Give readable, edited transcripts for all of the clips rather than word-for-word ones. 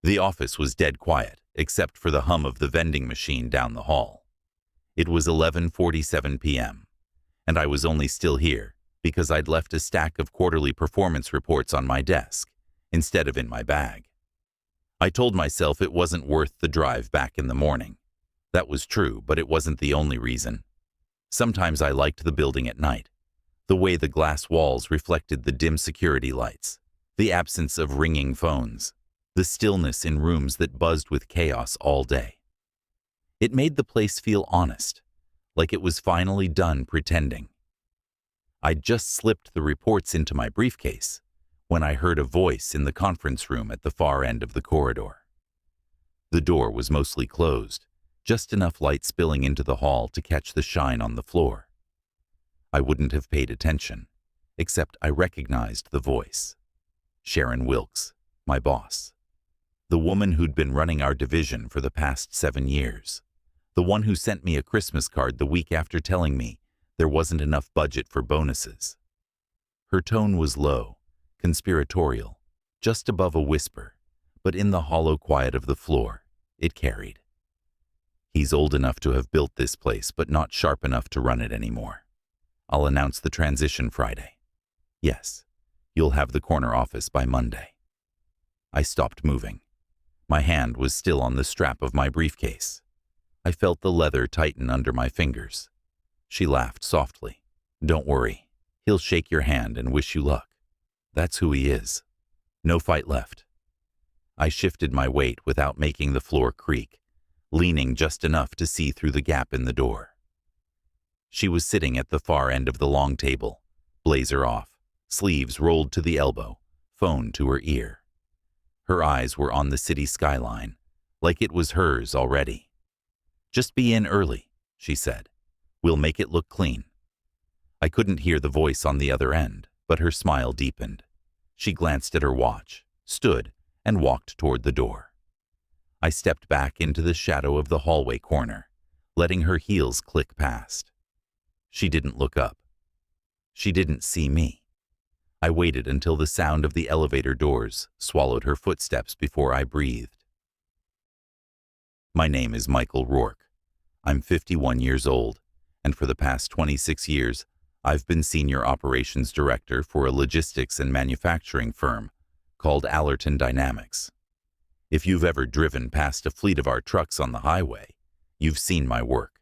The office was dead quiet, except for the hum of the vending machine down the hall. It was 11:47 p.m., and I was only still here because I'd left a stack of quarterly performance reports on my desk instead of in my bag. I told myself it wasn't worth the drive back in the morning. That was true, but it wasn't the only reason. Sometimes I liked the building at night, the way the glass walls reflected the dim security lights, the absence of ringing phones, the stillness in rooms that buzzed with chaos all day. It made the place feel honest, like it was finally done pretending. I'd just slipped the reports into my briefcase when I heard a voice in the conference room at the far end of the corridor. The door was mostly closed, just enough light spilling into the hall to catch the shine on the floor. I wouldn't have paid attention, except I recognized the voice. Sharon Wilkes, my boss. The woman who'd been running our division for the past 7 years. The one who sent me a Christmas card the week after telling me there wasn't enough budget for bonuses. Her tone was low, conspiratorial, just above a whisper, but in the hollow quiet of the floor, it carried. He's old enough to have built this place, but not sharp enough to run it anymore. I'll announce the transition Friday. Yes, you'll have the corner office by Monday. I stopped moving. My hand was still on the strap of my briefcase. I felt the leather tighten under my fingers. She laughed softly. Don't worry, he'll shake your hand and wish you luck. That's who he is. No fight left. I shifted my weight without making the floor creak, leaning just enough to see through the gap in the door. She was sitting at the far end of the long table, blazer off, sleeves rolled to the elbow, phone to her ear. Her eyes were on the city skyline, like it was hers already. Just be in early, she said. We'll make it look clean. I couldn't hear the voice on the other end, but her smile deepened. She glanced at her watch, stood, and walked toward the door. I stepped back into the shadow of the hallway corner, letting her heels click past. She didn't look up. She didn't see me. I waited until the sound of the elevator doors swallowed her footsteps before I breathed. My name is Michael Rourke. I'm 51 years old, and for the past 26 years, I've been Senior Operations Director for a logistics and manufacturing firm called Allerton Dynamics. If you've ever driven past a fleet of our trucks on the highway, you've seen my work.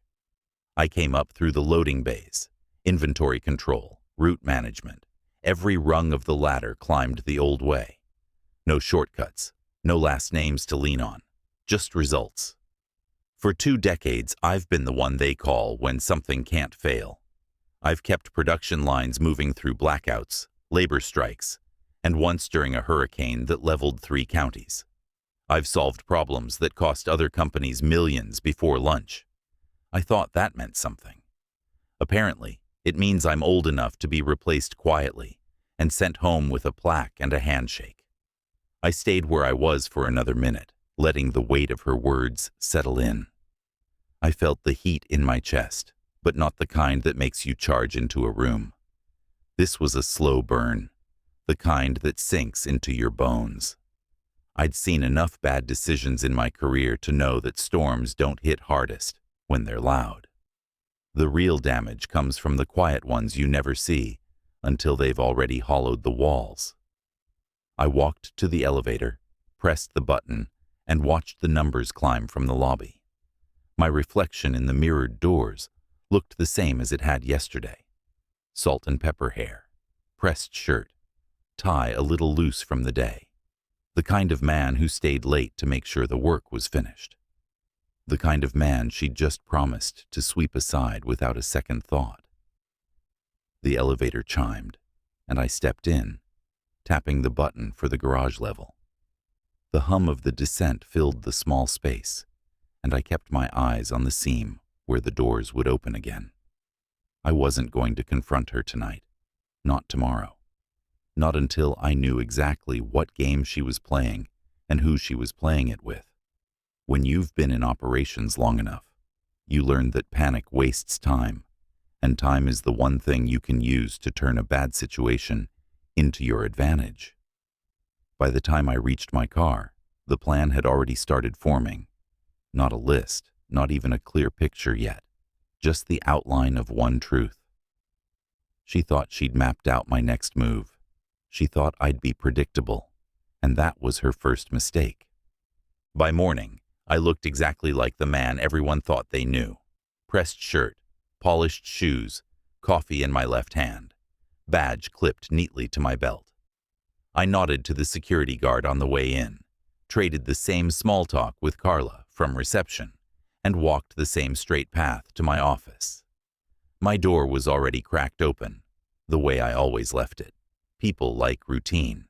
I came up through the loading bays, inventory control, route management. Every rung of the ladder climbed the old way. No shortcuts, no last names to lean on, just results. For 2 decades, I've been the one they call when something can't fail. I've kept production lines moving through blackouts, labor strikes, and once during a hurricane that leveled 3 counties. I've solved problems that cost other companies millions before lunch. I thought that meant something. Apparently, it means I'm old enough to be replaced quietly and sent home with a plaque and a handshake. I stayed where I was for another minute, letting the weight of her words settle in. I felt the heat in my chest, but not the kind that makes you charge into a room. This was a slow burn, the kind that sinks into your bones. I'd seen enough bad decisions in my career to know that storms don't hit hardest when they're loud. The real damage comes from the quiet ones you never see until they've already hollowed the walls. I walked to the elevator, pressed the button, and watched the numbers climb from the lobby. My reflection in the mirrored doors looked the same as it had yesterday. Salt and pepper hair, pressed shirt, tie a little loose from the day. The kind of man who stayed late to make sure the work was finished. The kind of man she'd just promised to sweep aside without a second thought. The elevator chimed, and I stepped in, tapping the button for the garage level. The hum of the descent filled the small space, and I kept my eyes on the seam where the doors would open again. I wasn't going to confront her tonight, not tomorrow, not until I knew exactly what game she was playing and who she was playing it with. When you've been in operations long enough, you learn that panic wastes time, and time is the one thing you can use to turn a bad situation into your advantage. By the time I reached my car, The plan had already started forming. Not a list, not even a clear picture yet, just the outline of one truth. She thought she'd mapped out my next move. She thought I'd be predictable, and that was her first mistake. By morning, I looked exactly like the man everyone thought they knew. Pressed shirt, polished shoes, coffee in my left hand, badge clipped neatly to my belt. I nodded to the security guard on the way in, traded the same small talk with Carla from reception, and walked the same straight path to my office. My door was already cracked open, the way I always left it. People like routine.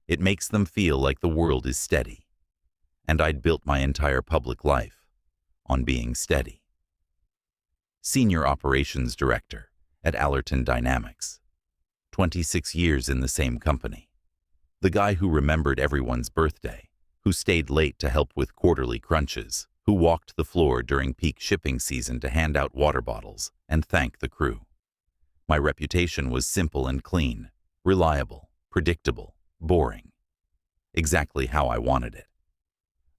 It makes them feel like the world is steady. And I'd built my entire public life on being steady. Senior Operations Director at Allerton Dynamics. 26 years in the same company. The guy who remembered everyone's birthday, who stayed late to help with quarterly crunches, who walked the floor during peak shipping season to hand out water bottles and thank the crew. My reputation was simple and clean, reliable, predictable, boring. Exactly how I wanted it.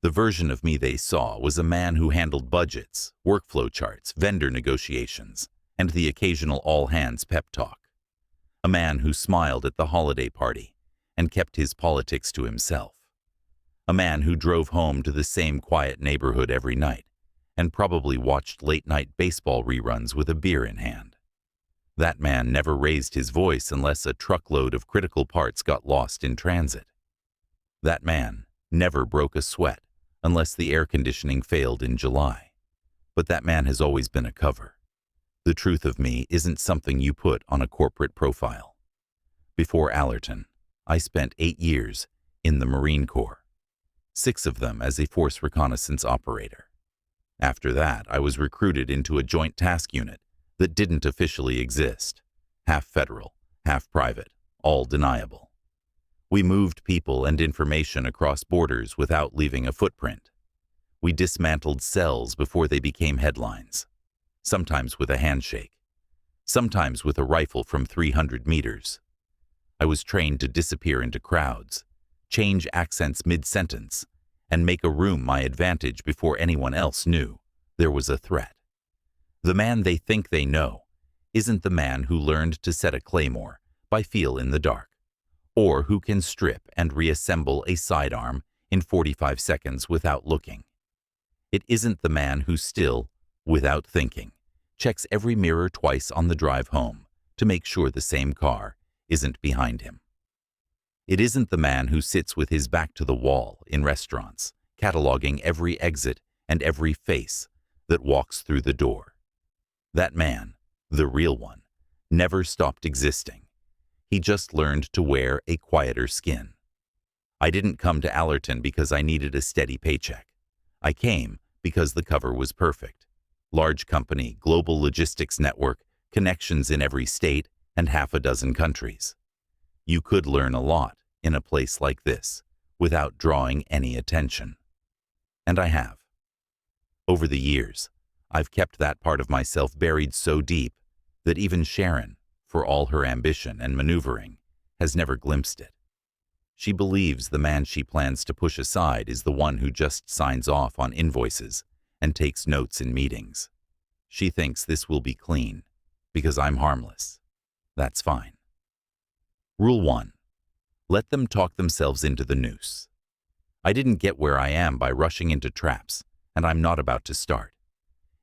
The version of me they saw was a man who handled budgets, workflow charts, vendor negotiations, and the occasional all-hands pep talk. A man who smiled at the holiday party and kept his politics to himself. A man who drove home to the same quiet neighborhood every night and probably watched late-night baseball reruns with a beer in hand. That man never raised his voice unless a truckload of critical parts got lost in transit. That man never broke a sweat unless the air conditioning failed in July. But that man has always been a cover. The truth of me isn't something you put on a corporate profile. Before Allerton, I spent 8 years in the Marine Corps, 6 of them as a force reconnaissance operator. After that, I was recruited into a joint task unit that didn't officially exist, half federal, half private, all deniable. We moved people and information across borders without leaving a footprint. We dismantled cells before they became headlines, sometimes with a handshake, sometimes with a rifle from 300 meters. I was trained to disappear into crowds, change accents mid-sentence, and make a room my advantage before anyone else knew there was a threat. The man they think they know isn't the man who learned to set a claymore by feel in the dark, or who can strip and reassemble a sidearm in 45 seconds without looking. It isn't the man who still, without thinking, checks every mirror twice on the drive home to make sure the same car isn't behind him. It isn't the man who sits with his back to the wall in restaurants, cataloging every exit and every face that walks through the door. That man, the real one, never stopped existing. He just learned to wear a quieter skin. I didn't come to Allerton because I needed a steady paycheck. I came because the cover was perfect. Large company, global logistics network, connections in every state and half a dozen countries. You could learn a lot in a place like this without drawing any attention. And I have. Over the years, I've kept that part of myself buried so deep that even Sharon, for all her ambition and maneuvering, has never glimpsed it. She believes the man she plans to push aside is the one who just signs off on invoices and takes notes in meetings. She thinks this will be clean, because I'm harmless. That's fine. Rule 1. Let them talk themselves into the noose. I didn't get where I am by rushing into traps, and I'm not about to start.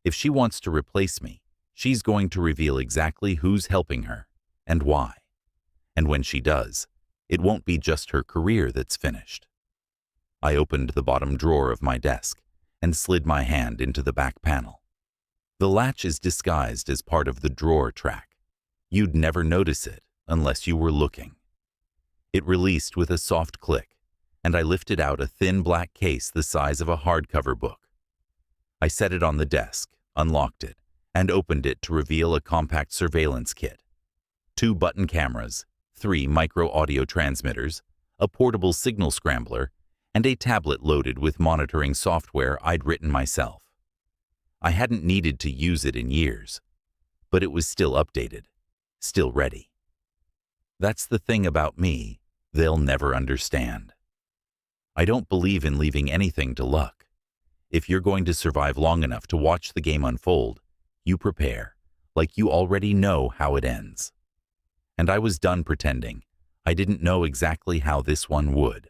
If she wants to replace me, she's going to reveal exactly who's helping her and why. And when she does, it won't be just her career that's finished. I opened the bottom drawer of my desk and slid my hand into the back panel. The latch is disguised as part of the drawer track. You'd never notice it unless you were looking. It released with a soft click, and I lifted out a thin black case the size of a hardcover book. I set it on the desk, unlocked it, and opened it to reveal a compact surveillance kit. 2 button cameras, 3 micro-audio transmitters, a portable signal scrambler, and a tablet loaded with monitoring software I'd written myself. I hadn't needed to use it in years, but it was still updated, still ready. That's the thing about me they'll never understand. I don't believe in leaving anything to luck. If you're going to survive long enough to watch the game unfold, you prepare, like you already know how it ends. And I was done pretending. I didn't know exactly how this one would.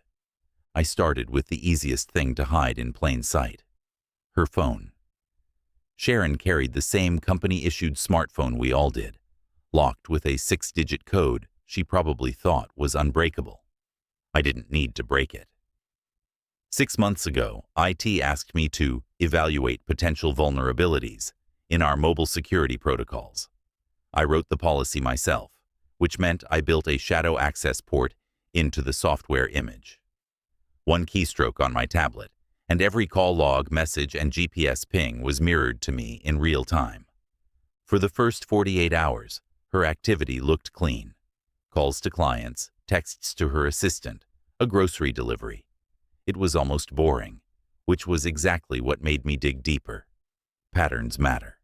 I started with the easiest thing to hide in plain sight: her phone. Sharon carried the same company-issued smartphone we all did, locked with a 6-digit code she probably thought was unbreakable. I didn't need to break it. 6 months ago, IT asked me to evaluate potential vulnerabilities in our mobile security protocols. I wrote the policy myself, which meant I built a shadow access port into the software image. One keystroke on my tablet, and every call log, message, and GPS ping was mirrored to me in real time. For the first 48 hours, her activity looked clean. Calls to clients, texts to her assistant, a grocery delivery. It was almost boring, which was exactly what made me dig deeper. Patterns matter.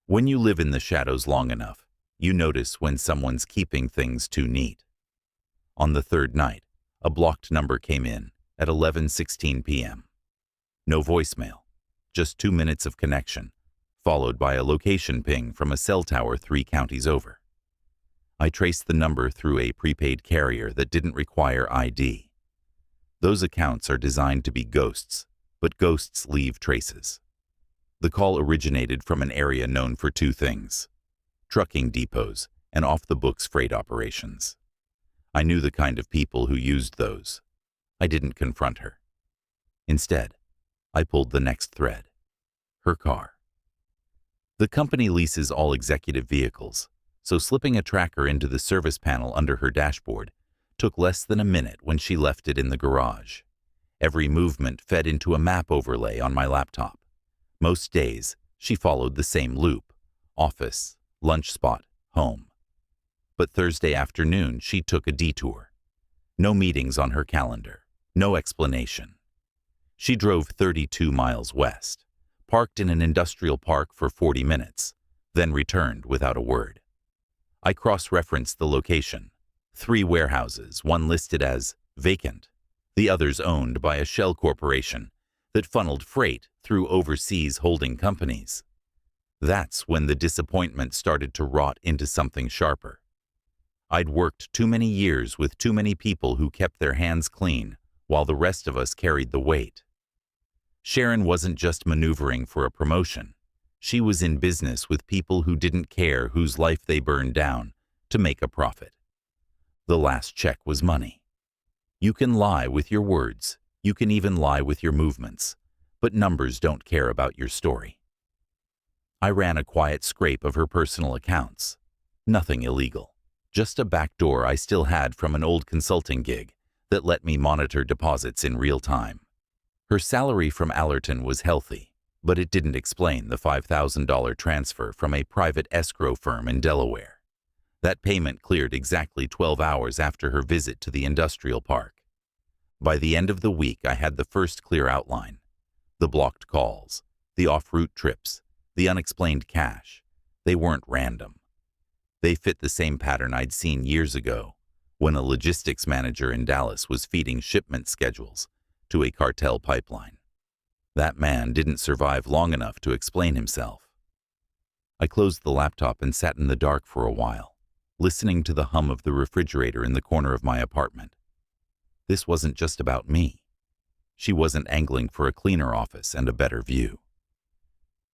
When you live in the shadows long enough, you notice when someone's keeping things too neat. On the third night, a blocked number came in at 11:16 p.m. No voicemail, just 2 minutes of connection, followed by a location ping from a cell tower 3 counties over. I traced the number through a prepaid carrier that didn't require ID. Those accounts are designed to be ghosts, but ghosts leave traces. The call originated from an area known for 2 things: trucking depots and off-the-books freight operations. I knew the kind of people who used those. I didn't confront her. Instead, I pulled the next thread: her car. The company leases all executive vehicles, so slipping a tracker into the service panel under her dashboard took less than a minute when she left it in the garage. Every movement fed into a map overlay on my laptop. Most days, she followed the same loop: office, lunch spot, home. But Thursday afternoon, she took a detour. No meetings on her calendar, no explanation. She drove 32 miles west, parked in an industrial park for 40 minutes, then returned without a word. I cross-referenced the location: 3 warehouses, one listed as vacant, the others owned by a shell corporation that funneled freight through overseas holding companies. That's when the disappointment started to rot into something sharper. I'd worked too many years with too many people who kept their hands clean while the rest of us carried the weight. Sharon wasn't just maneuvering for a promotion. She was in business with people who didn't care whose life they burned down to make a profit. The last check was money. You can lie with your words, you can even lie with your movements, but numbers don't care about your story. I ran a quiet scrape of her personal accounts. Nothing illegal, just a backdoor I still had from an old consulting gig that let me monitor deposits in real time. Her salary from Allerton was healthy, but it didn't explain the $5,000 transfer from a private escrow firm in Delaware. That payment cleared exactly 12 hours after her visit to the industrial park. By the end of the week, I had the first clear outline: the blocked calls, the off-route trips, the unexplained cash. They weren't random. They fit the same pattern I'd seen years ago when a logistics manager in Dallas was feeding shipment schedules to a cartel pipeline. That man didn't survive long enough to explain himself. I closed the laptop and sat in the dark for a while, listening to the hum of the refrigerator in the corner of my apartment. This wasn't just about me. She wasn't angling for a cleaner office and a better view.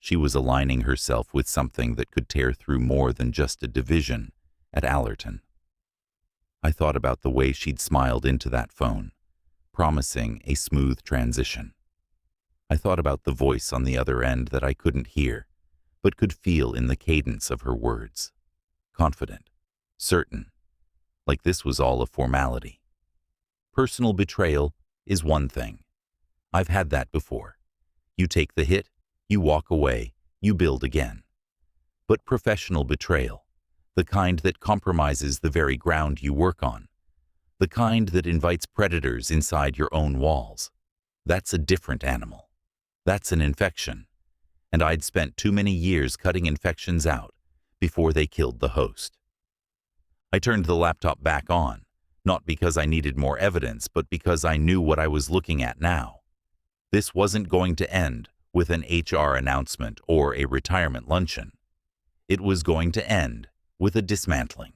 She was aligning herself with something that could tear through more than just a division at Allerton. I thought about the way she'd smiled into that phone, promising a smooth transition. I thought about the voice on the other end that I couldn't hear, but could feel in the cadence of her words. Confident, certain, like this was all a formality. Personal betrayal is one thing. I've had that before. You take the hit, you walk away, you build again. But professional betrayal, the kind that compromises the very ground you work on, the kind that invites predators inside your own walls, that's a different animal. That's an infection, and I'd spent too many years cutting infections out before they killed the host. I turned the laptop back on, Not because I needed more evidence, but because I knew what I was looking at now. This wasn't going to end with an HR announcement or a retirement luncheon. It was going to end with a dismantling.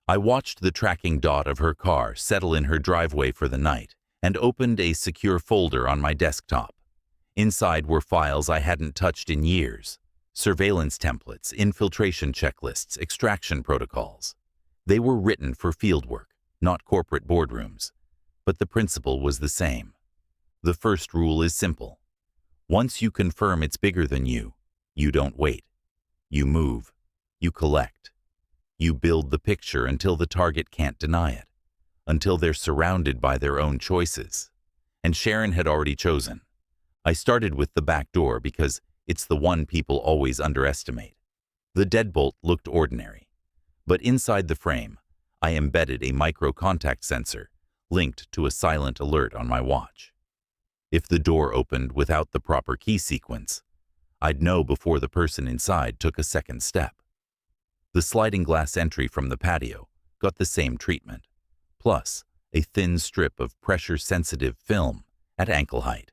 I watched the tracking dot of her car settle in her driveway for the night and opened a secure folder on my desktop. Inside were files I hadn't touched in years: surveillance templates, infiltration checklists, extraction protocols. They were written for fieldwork, not corporate boardrooms, but the principle was the same. The first rule is simple. Once you confirm it's bigger than you, you don't wait. You move. You collect. You build the picture until the target can't deny it, until they're surrounded by their own choices. And Sharon had already chosen. I started with the back door because it's the one people always underestimate. The deadbolt looked ordinary, but inside the frame, I embedded a micro-contact sensor linked to a silent alert on my watch. If the door opened without the proper key sequence, I'd know before the person inside took a second step. The sliding glass entry from the patio got the same treatment, plus a thin strip of pressure-sensitive film at ankle height,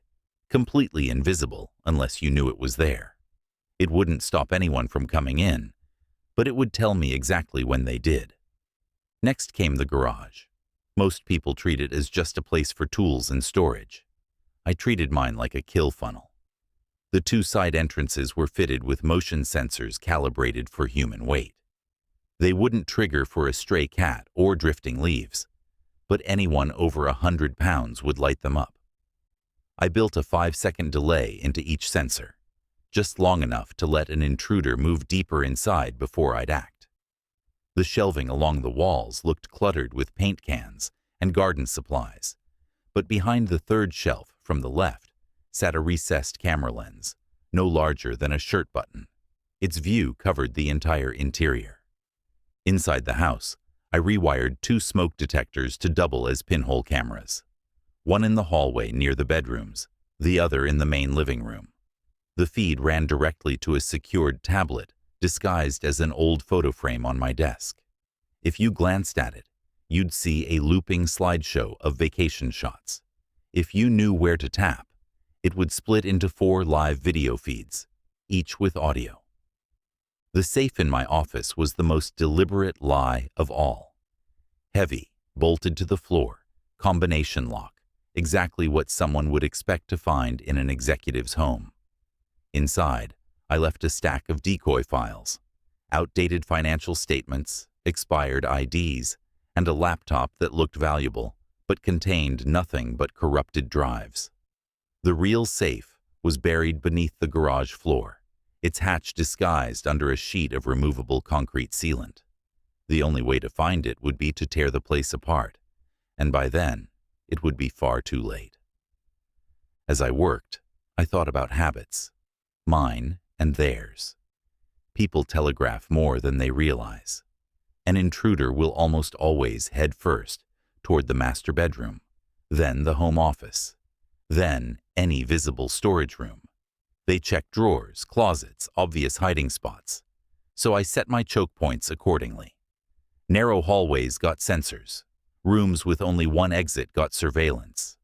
completely invisible unless you knew it was there. It wouldn't stop anyone from coming in, but it would tell me exactly when they did. Next came the garage. Most people treat it as just a place for tools and storage. I treated mine like a kill funnel. The two side entrances were fitted with motion sensors calibrated for human weight. They wouldn't trigger for a stray cat or drifting leaves, but anyone over 100 pounds would light them up. I built a 5-second delay into each sensor, just long enough to let an intruder move deeper inside before I'd act. The shelving along the walls looked cluttered with paint cans and garden supplies, but behind the third shelf from the left sat a recessed camera lens, no larger than a shirt button. Its view covered the entire interior. Inside the house, I rewired 2 smoke detectors to double as pinhole cameras. One in the hallway near the bedrooms, the other in the main living room. The feed ran directly to a secured tablet disguised as an old photo frame on my desk. If you glanced at it, you'd see a looping slideshow of vacation shots. If you knew where to tap, it would split into 4 live video feeds, each with audio. The safe in my office was the most deliberate lie of all. Heavy, bolted to the floor, combination lock, exactly what someone would expect to find in an executive's home. Inside, I left a stack of decoy files, outdated financial statements, expired IDs, and a laptop that looked valuable but contained nothing but corrupted drives. The real safe was buried beneath the garage floor, its hatch disguised under a sheet of removable concrete sealant. The only way to find it would be to tear the place apart, and by then, it would be far too late. As I worked, I thought about habits, mine and theirs. People telegraph more than they realize. An intruder will almost always head first toward the master bedroom, then the home office, then any visible storage room. They check drawers, closets, obvious hiding spots. So I set my choke points accordingly. Narrow hallways got sensors. Rooms with only one exit got surveillance.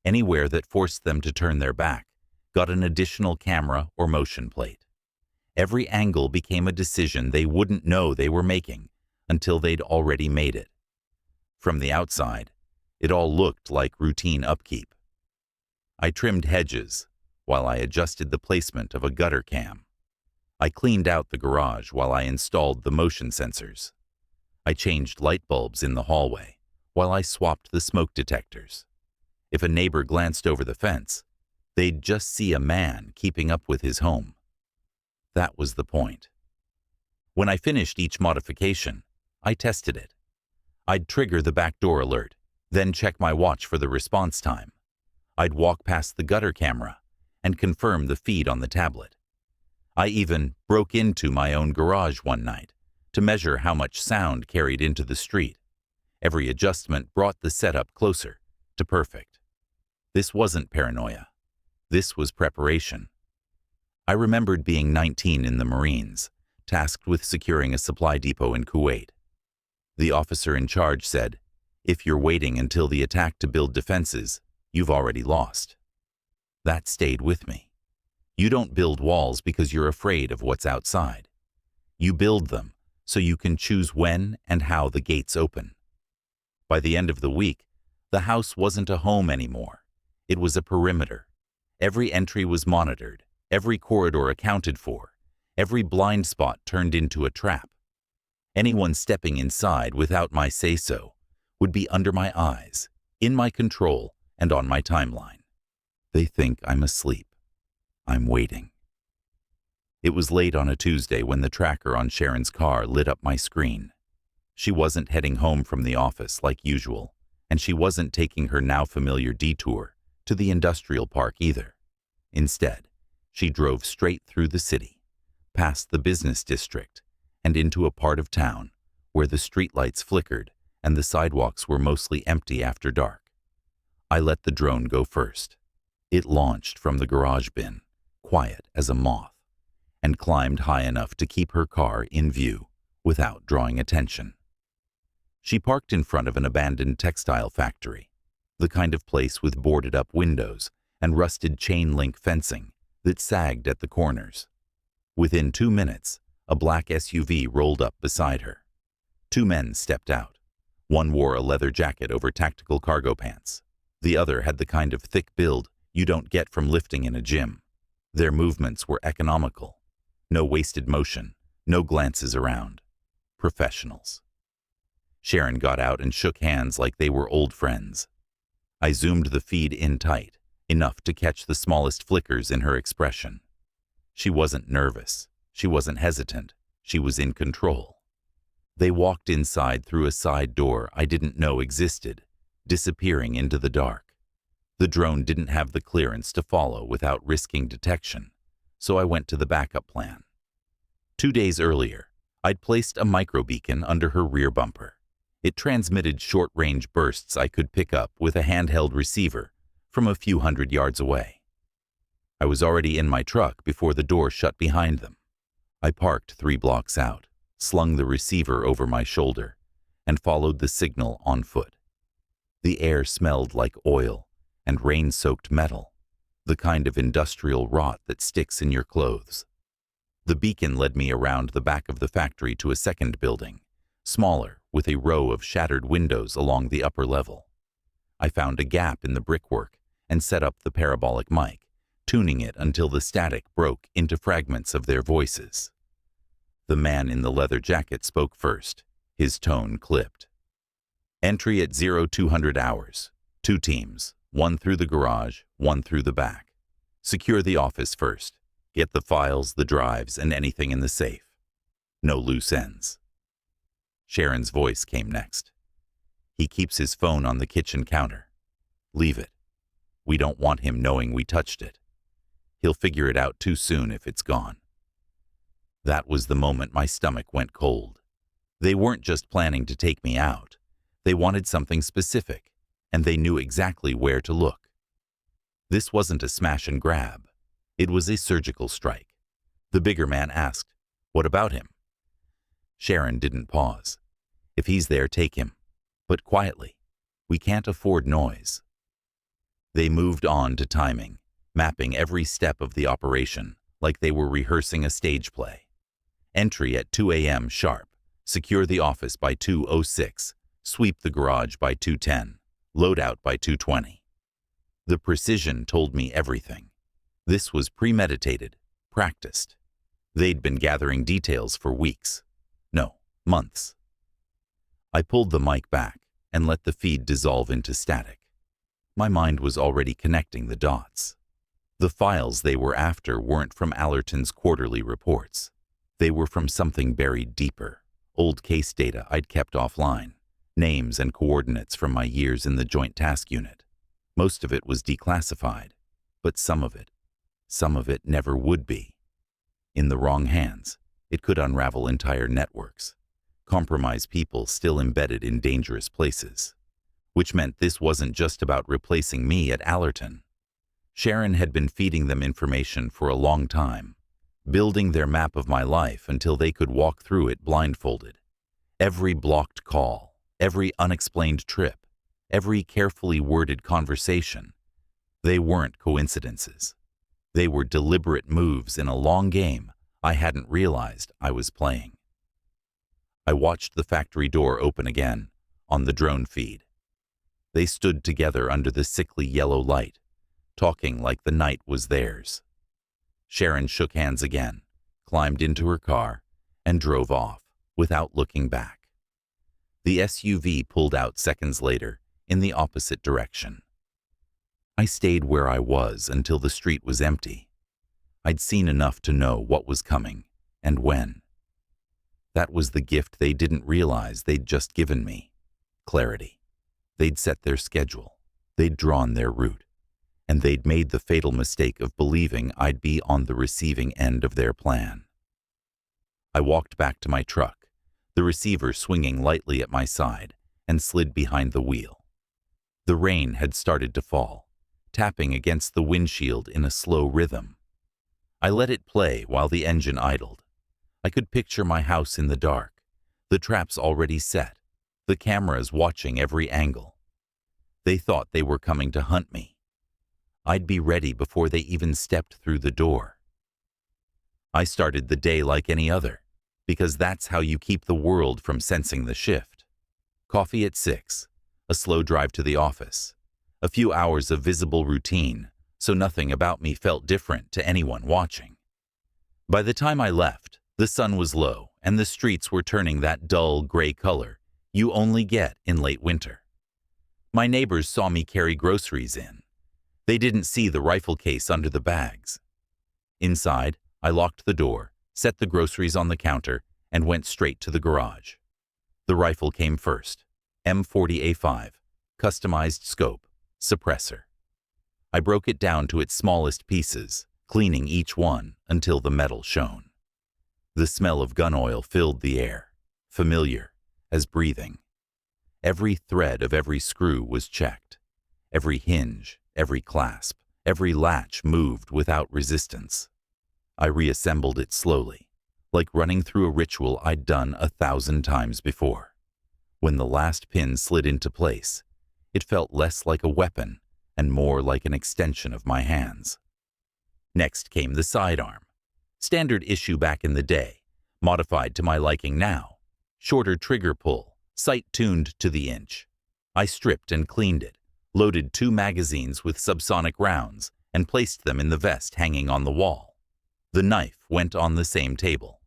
Anywhere that forced them to turn their back got an additional camera or motion plate. Every angle became a decision they wouldn't know they were making until they'd already made it. From the outside, it all looked like routine upkeep. I trimmed hedges while I adjusted the placement of a gutter cam. I cleaned out the garage while I installed the motion sensors. I changed light bulbs in the hallway while I swapped the smoke detectors. If a neighbor glanced over the fence, they'd just see a man keeping up with his home. That was the point. When I finished each modification, I tested it. I'd trigger the backdoor alert, then check my watch for the response time. I'd walk past the gutter camera and confirm the feed on the tablet. I even broke into my own garage one night to measure how much sound carried into the street. Every adjustment brought the setup closer to perfect. This wasn't paranoia. This was preparation. I remembered being 19 in the Marines, tasked with securing a supply depot in Kuwait. The officer in charge said, If you're waiting until the attack to build defenses, you've already lost. That stayed with me. You don't build walls because you're afraid of what's outside. You build them so you can choose when and how the gates open. By the end of the week, the house wasn't a home anymore. It was a perimeter. Every entry was monitored, every corridor accounted for, every blind spot turned into a trap. Anyone stepping inside without my say-so would be under my eyes, in my control, and on my timeline. They think I'm asleep. I'm waiting. It was late on a Tuesday when the tracker on Sharon's car lit up my screen. She wasn't heading home from the office like usual, and she wasn't taking her now familiar detour to the industrial park either. Instead, she drove straight through the city, past the business district, and into a part of town where the streetlights flickered and the sidewalks were mostly empty after dark. I let the drone go first. It launched from the garage bin, quiet as a moth, and climbed high enough to keep her car in view without drawing attention. She parked in front of an abandoned textile factory, the kind of place with boarded-up windows and rusted chain-link fencing that sagged at the corners. Within 2 minutes, a black SUV rolled up beside her. 2 men stepped out. One wore a leather jacket over tactical cargo pants. The other had the kind of thick build you don't get from lifting in a gym. Their movements were economical. No wasted motion, no glances around. Professionals. Sharon got out and shook hands like they were old friends. I zoomed the feed in tight, enough to catch the smallest flickers in her expression. She wasn't nervous. She wasn't hesitant. She was in control. They walked inside through a side door I didn't know existed, disappearing into the dark. The drone didn't have the clearance to follow without risking detection, so I went to the backup plan. 2 days earlier, I'd placed a microbeacon under her rear bumper. It transmitted short-range bursts I could pick up with a handheld receiver from a few hundred yards away. I was already in my truck before the door shut behind them. I parked 3 blocks out, slung the receiver over my shoulder, and followed the signal on foot. The air smelled like oil and rain-soaked metal, the kind of industrial rot that sticks in your clothes. The beacon led me around the back of the factory to a second building, smaller, with a row of shattered windows along the upper level. I found a gap in the brickwork and set up the parabolic mic, tuning it until the static broke into fragments of their voices. The man in the leather jacket spoke first, his tone clipped. Entry at 0200 hours. 2 teams, 1 through the garage, 1 through the back. Secure the office first. Get the files, the drives, and anything in the safe. No loose ends. Sharon's voice came next. He keeps his phone on the kitchen counter. Leave it. We don't want him knowing we touched it. He'll figure it out too soon if it's gone. That was the moment my stomach went cold. They weren't just planning to take me out. They wanted something specific, and they knew exactly where to look. This wasn't a smash and grab. It was a surgical strike. The bigger man asked, "What about him?" Sharon didn't pause. "If he's there, take him. But quietly. We can't afford noise." They moved on to timing, mapping every step of the operation like they were rehearsing a stage play. Entry at 2 a.m. sharp. Secure the office by 2:06. Sweep the garage by 2:10. Load out by 2:20. The precision told me everything. This was premeditated, practiced. They'd been gathering details for weeks. No, months. I pulled the mic back and let the feed dissolve into static. My mind was already connecting the dots. The files they were after weren't from Allerton's quarterly reports. They were from something buried deeper, old case data I'd kept offline, names and coordinates from my years in the Joint Task Unit. Most of it was declassified, but some of it never would be. In the wrong hands, it could unravel entire networks, compromise people still embedded in dangerous places. Which meant this wasn't just about replacing me at Allerton. Sharon had been feeding them information for a long time, building their map of my life until they could walk through it blindfolded. Every blocked call, every unexplained trip, every carefully worded conversation. They weren't coincidences. They were deliberate moves in a long game I hadn't realized I was playing. I watched the factory door open again on the drone feed. They stood together under the sickly yellow light, talking like the night was theirs. Sharon shook hands again, climbed into her car, and drove off without looking back. The SUV pulled out seconds later in the opposite direction. I stayed where I was until the street was empty. I'd seen enough to know what was coming and when. That was the gift they didn't realize they'd just given me: clarity. They'd set their schedule, they'd drawn their route, and they'd made the fatal mistake of believing I'd be on the receiving end of their plan. I walked back to my truck, the receiver swinging lightly at my side, and slid behind the wheel. The rain had started to fall, tapping against the windshield in a slow rhythm. I let it play while the engine idled. I could picture my house in the dark, the traps already set, the cameras watching every angle. They thought they were coming to hunt me. I'd be ready before they even stepped through the door. I started the day like any other, because that's how you keep the world from sensing the shift. Coffee at 6, a slow drive to the office, a few hours of visible routine, so nothing about me felt different to anyone watching. By the time I left, the sun was low and the streets were turning that dull gray color you only get in late winter. My neighbors saw me carry groceries in. They didn't see the rifle case under the bags. Inside, I locked the door, set the groceries on the counter, and went straight to the garage. The rifle came first, M40A5, customized scope, suppressor. I broke it down to its smallest pieces, cleaning each one until the metal shone. The smell of gun oil filled the air, familiar as breathing. Every thread of every screw was checked. Every hinge, every clasp, every latch moved without resistance. I reassembled it slowly, like running through a ritual I'd done 1,000 times before. When the last pin slid into place, it felt less like a weapon and more like an extension of my hands. Next came the sidearm. Standard issue back in the day, modified to my liking now. Shorter trigger pull, sight tuned to the inch. I stripped and cleaned it, loaded 2 magazines with subsonic rounds, and placed them in the vest hanging on the wall. The knife went on the same table.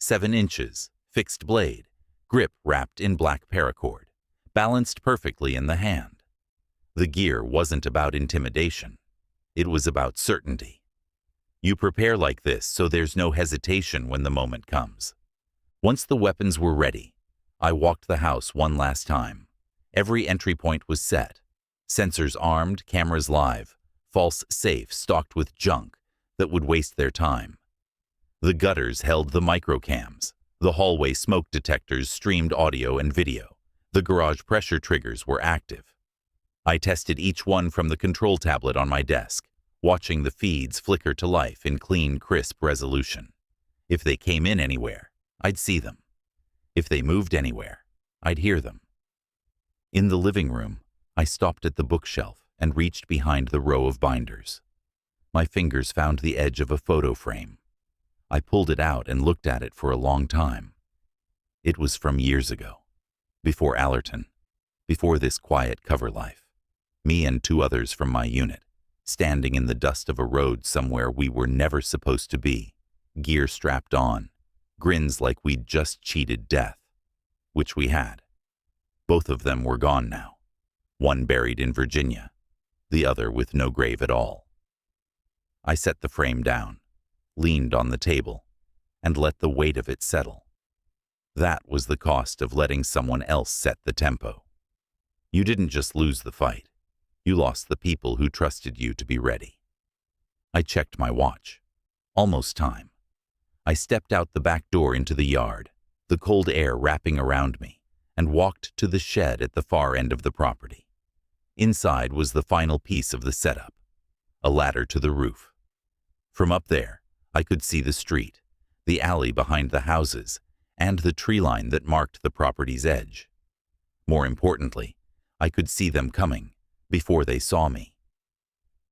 7 inches, fixed blade, grip wrapped in black paracord, balanced perfectly in the hand. The gear wasn't about intimidation. It was about certainty. You prepare like this so there's no hesitation when the moment comes. Once the weapons were ready, I walked the house one last time. Every entry point was set. Sensors armed, cameras live, false safes stocked with junk that would waste their time. The gutters held the microcams. The hallway smoke detectors streamed audio and video. The garage pressure triggers were active. I tested each one from the control tablet on my desk, watching the feeds flicker to life in clean, crisp resolution. If they came in anywhere, I'd see them. If they moved anywhere, I'd hear them. In the living room, I stopped at the bookshelf and reached behind the row of binders. My fingers found the edge of a photo frame. I pulled it out and looked at it for a long time. It was from years ago, before Allerton, before this quiet cover life. Me and 2 others from my unit, standing in the dust of a road somewhere we were never supposed to be, gear strapped on, grins like we'd just cheated death, which we had. Both of them were gone now, one buried in Virginia, the other with no grave at all. I set the frame down, leaned on the table, and let the weight of it settle. That was the cost of letting someone else set the tempo. You didn't just lose the fight. You lost the people who trusted you to be ready. I checked my watch. Almost time. I stepped out the back door into the yard, the cold air wrapping around me, and walked to the shed at the far end of the property. Inside was the final piece of the setup, a ladder to the roof. From up there, I could see the street, the alley behind the houses, and the tree line that marked the property's edge. More importantly, I could see them coming before they saw me.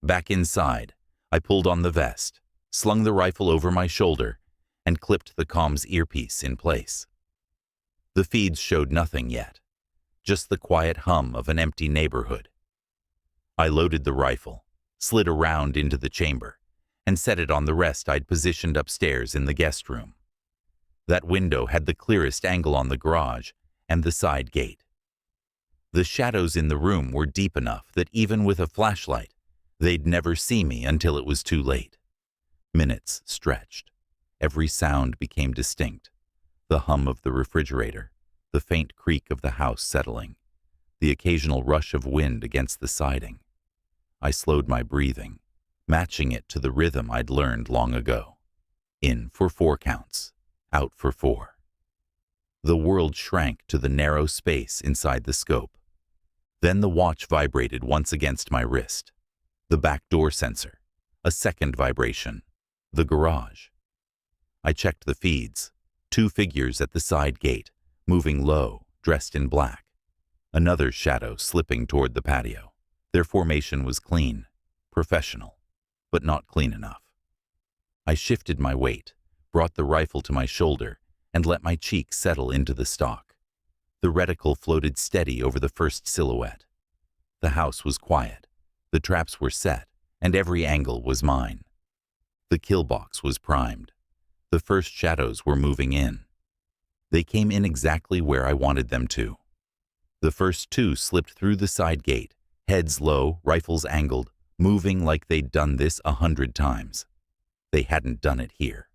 Back inside, I pulled on the vest, slung the rifle over my shoulder, and clipped the comms earpiece in place. The feeds showed nothing yet, just the quiet hum of an empty neighborhood. I loaded the rifle, slid around into the chamber, and set it on the rest I'd positioned upstairs in the guest room. That window had the clearest angle on the garage and the side gate. The shadows in the room were deep enough that even with a flashlight, they'd never see me until it was too late. Minutes stretched. Every sound became distinct. The hum of the refrigerator, the faint creak of the house settling, the occasional rush of wind against the siding. I slowed my breathing, matching it to the rhythm I'd learned long ago. In for 4 counts, out for 4. The world shrank to the narrow space inside the scope. Then the watch vibrated once against my wrist. The back door sensor. A second vibration. The garage. I checked the feeds. 2 figures at the side gate, moving low, dressed in black. Another shadow slipping toward the patio. Their formation was clean, professional, but not clean enough. I shifted my weight, brought the rifle to my shoulder, and let my cheek settle into the stock. The reticle floated steady over the first silhouette. The house was quiet. The traps were set, and every angle was mine. The kill box was primed. The first shadows were moving in. They came in exactly where I wanted them to. The first 2 slipped through the side gate, heads low, rifles angled, moving like they'd done this 100 times. They hadn't done it here.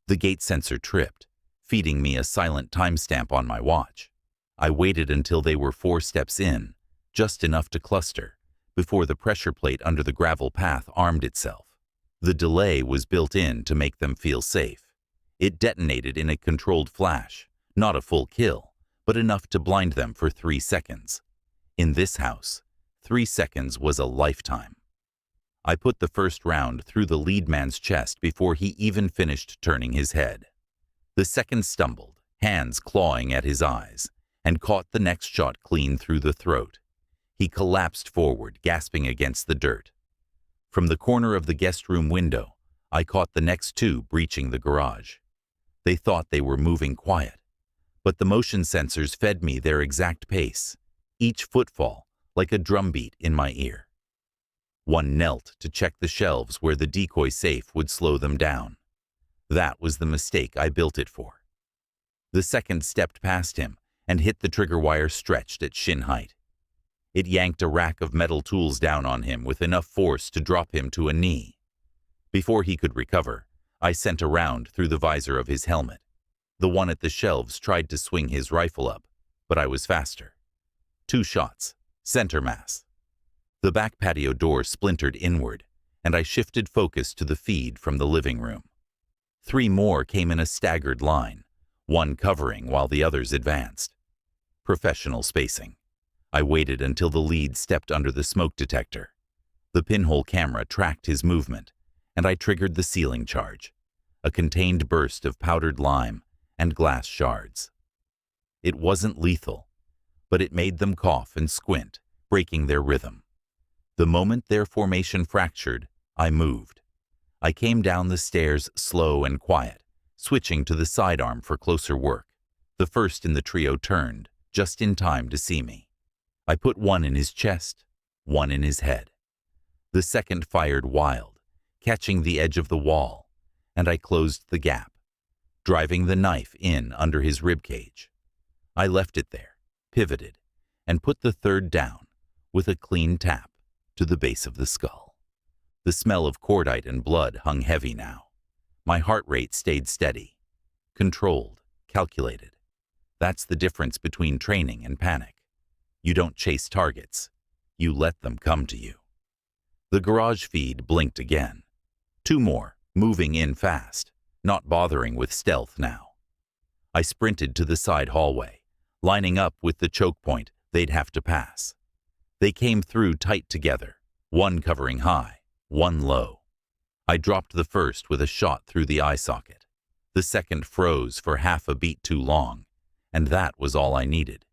The gate sensor tripped, feeding me a silent timestamp on my watch. I waited until they were 4 steps in, just enough to cluster, before the pressure plate under the gravel path armed itself. The delay was built in to make them feel safe. It detonated in a controlled flash, not a full kill, but enough to blind them for 3 seconds. In this house, 3 seconds was a lifetime. I put the first round through the lead man's chest before he even finished turning his head. The second stumbled, hands clawing at his eyes, and caught the next shot clean through the throat. He collapsed forward, gasping against the dirt. From the corner of the guest room window, I caught the next 2 breaching the garage. They thought they were moving quiet, but the motion sensors fed me their exact pace, each footfall like a drumbeat in my ear. One knelt to check the shelves where the decoy safe would slow them down. That was the mistake I built it for. The second stepped past him and hit the trigger wire stretched at shin height. It yanked a rack of metal tools down on him with enough force to drop him to a knee. Before he could recover, I sent a round through the visor of his helmet. The one at the shelves tried to swing his rifle up, but I was faster. 2 shots, center mass. The back patio door splintered inward, and I shifted focus to the feed from the living room. 3 more came in a staggered line, one covering while the others advanced. Professional spacing. I waited until the lead stepped under the smoke detector. The pinhole camera tracked his movement, and I triggered the ceiling charge, a contained burst of powdered lime and glass shards. It wasn't lethal, but it made them cough and squint, breaking their rhythm. The moment their formation fractured, I moved. I came down the stairs slow and quiet, switching to the sidearm for closer work. The first in the trio turned, just in time to see me. I put one in his chest, one in his head. The second fired wild, catching the edge of the wall, and I closed the gap, driving the knife in under his ribcage. I left it there, pivoted, and put the third down with a clean tap to the base of the skull. The smell of cordite and blood hung heavy now. My heart rate stayed steady, controlled, calculated. That's the difference between training and panic. You don't chase targets. You let them come to you. The garage feed blinked again. 2 more, moving in fast, not bothering with stealth now. I sprinted to the side hallway, lining up with the choke point they'd have to pass. They came through tight together, one covering high, one low. I dropped the first with a shot through the eye socket. The second froze for half a beat too long, and that was all I needed.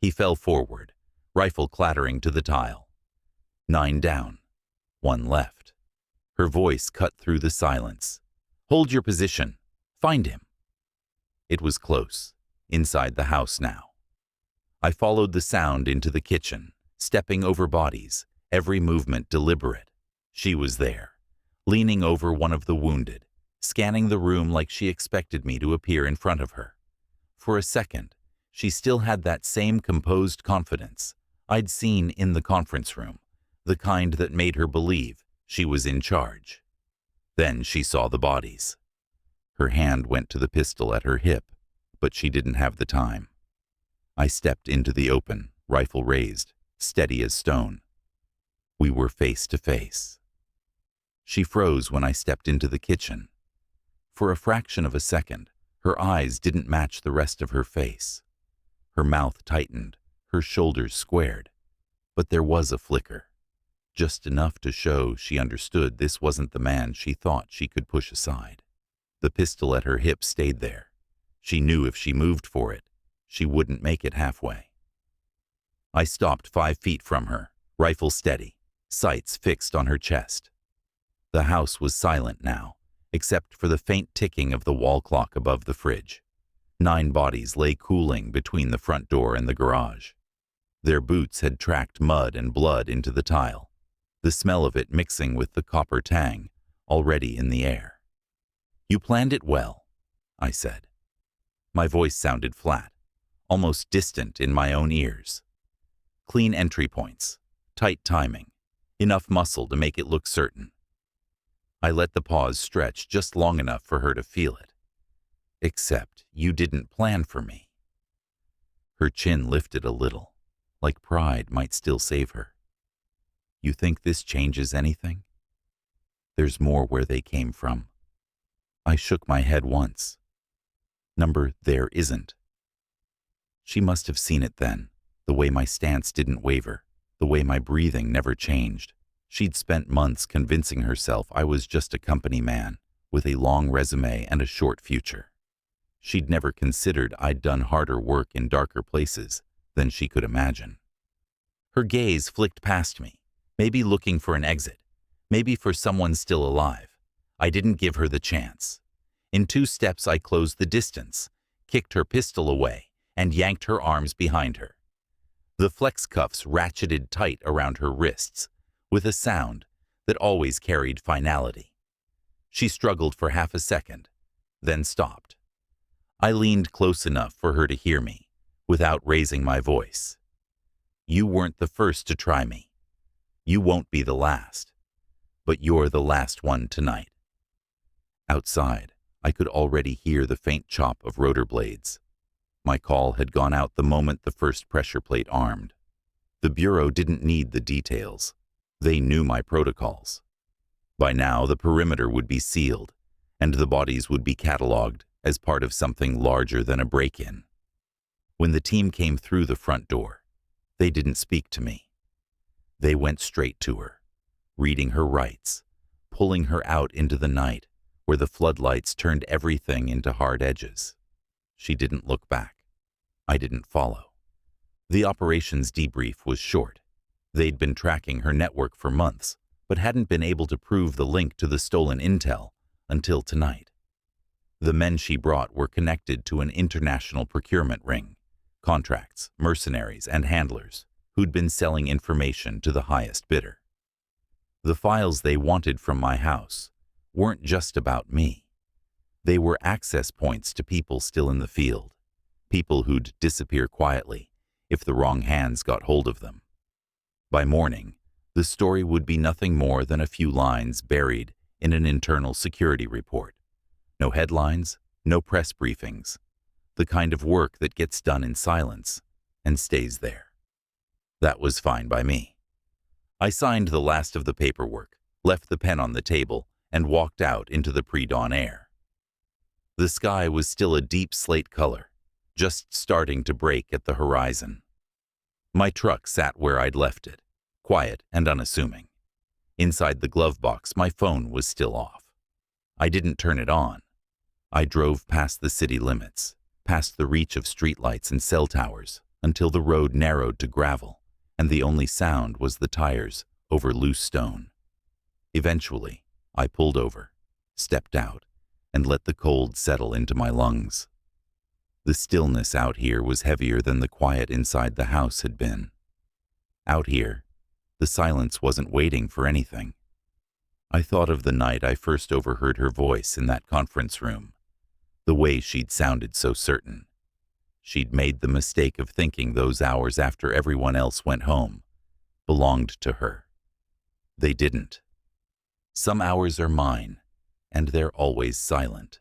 He fell forward, rifle clattering to the tile. 9 down, 1 left. Her voice cut through the silence. Hold your position. Find him. It was close, inside the house now. I followed the sound into the kitchen, stepping over bodies, every movement deliberate. She was there, leaning over one of the wounded, scanning the room like she expected me to appear in front of her. For a second, she still had that same composed confidence I'd seen in the conference room, the kind that made her believe she was in charge. Then she saw the bodies. Her hand went to the pistol at her hip, but she didn't have the time. I stepped into the open, rifle raised, steady as stone. We were face to face. She froze when I stepped into the kitchen. For a fraction of a second, her eyes didn't match the rest of her face. Her mouth tightened, her shoulders squared. But there was a flicker, just enough to show she understood this wasn't the man she thought she could push aside. The pistol at her hip stayed there. She knew if she moved for it, she wouldn't make it halfway. I stopped 5 feet from her, rifle steady, sights fixed on her chest. The house was silent now, except for the faint ticking of the wall clock above the fridge. 9 bodies lay cooling between the front door and the garage. Their boots had tracked mud and blood into the tile, the smell of it mixing with the copper tang already in the air. You planned it well, I said. My voice sounded flat, almost distant in my own ears. Clean entry points, tight timing, enough muscle to make it look certain. I let the pause stretch just long enough for her to feel it. Except you didn't plan for me. Her chin lifted a little, like pride might still save her. You think this changes anything? There's more where they came from. I shook my head once. Number, there isn't. She must have seen it then, the way my stance didn't waver, the way my breathing never changed. She'd spent months convincing herself I was just a company man, with a long resume and a short future. She'd never considered I'd done harder work in darker places than she could imagine. Her gaze flicked past me, maybe looking for an exit, maybe for someone still alive. I didn't give her the chance. In 2 steps I closed the distance, kicked her pistol away, and yanked her arms behind her. The flex cuffs ratcheted tight around her wrists, with a sound that always carried finality. She struggled for half a second, then stopped. I leaned close enough for her to hear me, without raising my voice. You weren't the first to try me. You won't be the last. But you're the last one tonight. Outside, I could already hear the faint chop of rotor blades. My call had gone out the moment the first pressure plate armed. The Bureau didn't need the details. They knew my protocols. By now, the perimeter would be sealed, and the bodies would be cataloged as part of something larger than a break-in. When the team came through the front door, they didn't speak to me. They went straight to her, reading her rights, pulling her out into the night, where the floodlights turned everything into hard edges. She didn't look back. I didn't follow. The operations debrief was short. They'd been tracking her network for months, but hadn't been able to prove the link to the stolen intel until tonight. The men she brought were connected to an international procurement ring, contracts, mercenaries, and handlers who'd been selling information to the highest bidder. The files they wanted from my house weren't just about me. They were access points to people still in the field, people who'd disappear quietly if the wrong hands got hold of them. By morning, the story would be nothing more than a few lines buried in an internal security report. No headlines, no press briefings, the kind of work that gets done in silence and stays there. That was fine by me. I signed the last of the paperwork, left the pen on the table, and walked out into the pre-dawn air. The sky was still a deep slate color, just starting to break at the horizon. My truck sat where I'd left it, quiet and unassuming. Inside the glove box, my phone was still off. I didn't turn it on. I drove past the city limits, past the reach of streetlights and cell towers, until the road narrowed to gravel, and the only sound was the tires over loose stone. Eventually, I pulled over, stepped out, and let the cold settle into my lungs. The stillness out here was heavier than the quiet inside the house had been. Out here, the silence wasn't waiting for anything. I thought of the night I first overheard her voice in that conference room, the way she'd sounded so certain. She'd made the mistake of thinking those hours after everyone else went home belonged to her. They didn't. Some hours are mine, and they're always silent.